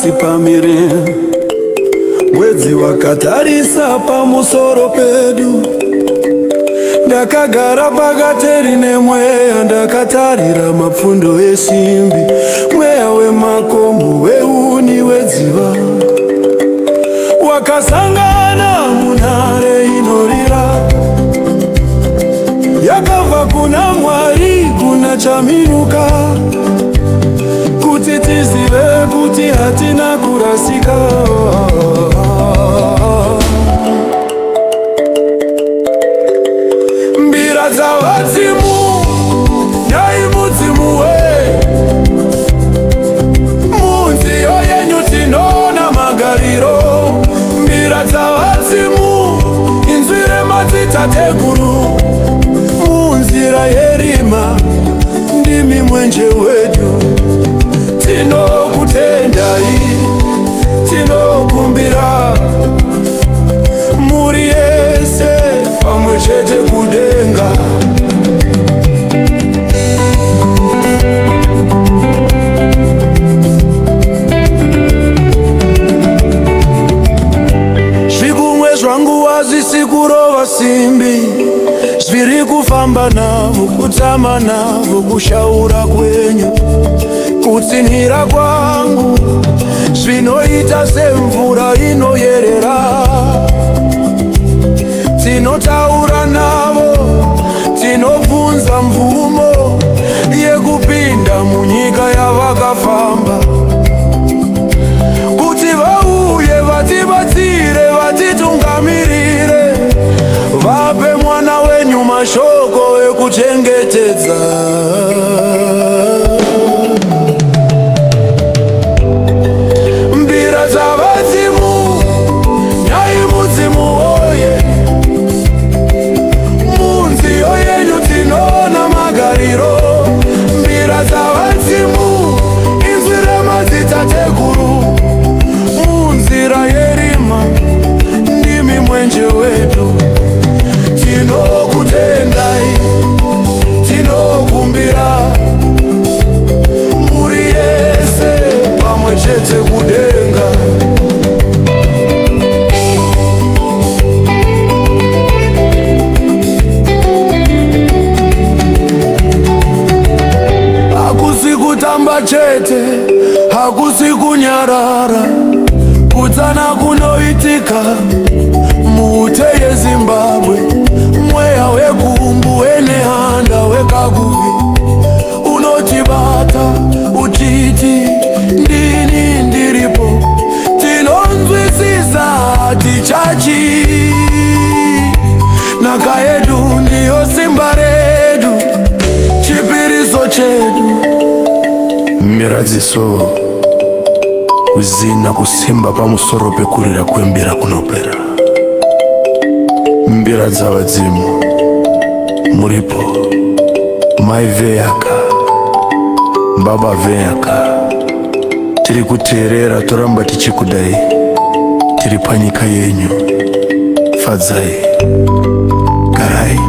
pasi pamire, mwedzi wakatarisa pamusoro pedu. Ndakagara pakateri nemweya, ndakatarira mapfundo esimbi, mweya wemakomo, weuni, wedziva. Wakasangana munhare inorira, yakabva kuna Mwari kuna chaminuka, kuti tizive kuti hatina kurasika. Mbira dzavadzimu, nyai mudzimu we, munziyo yenyu tinoona magariro. Mbira dzavadzimu, inzwi remadzitateguru, munzira yerima, ndimi mwenje wedu. Tinokutendai, tinokumbira, muri yese pamwe chete kudenga. Zvikumwe zvangu hazvisi kurova simbi, zviri kufamba navo, kutama navo, kushaura kwenyu, kutsinhira kwangu, zvinoita semvura inoyerera. Tinotaura navo, tinobvunza mvumo yekupinda munyika yavakafamba, kuti vauye vatibatsire, vatitungamirire, vape mwana wenyu mashoko ekuchengetedza. Mbira dzavadzimu, nyai mudzimu oye, munziyo yenyu tinoona magariro. Mbira dzavadzimu, inzwi remadzitateguru, munzira yerima, ndimi mwenje wedu. Tinokutendai, tinokumbira, muri yese pamwe chete kudenga. Hakusi kutamba chete, hakusi kunyarara, kutsana kunoitika muute yeZimbabwe. Mweya wekumbu, wenehanda, wekaguvi, unotibata uchiti ndini ndiripo. Tinonzwisisa tichachi, nhaka yedu ndiyo simba redu, chipiriso chedu. Miradziso, uzina kusimba pamusoro pekurira kwembira kunopera. Mbira dzavadzimu, muripo, mai veyaka, baba veyaka. Tiri kuteerera, toramba tichikudai, tiri panyika yenyu. Fadzai, garai.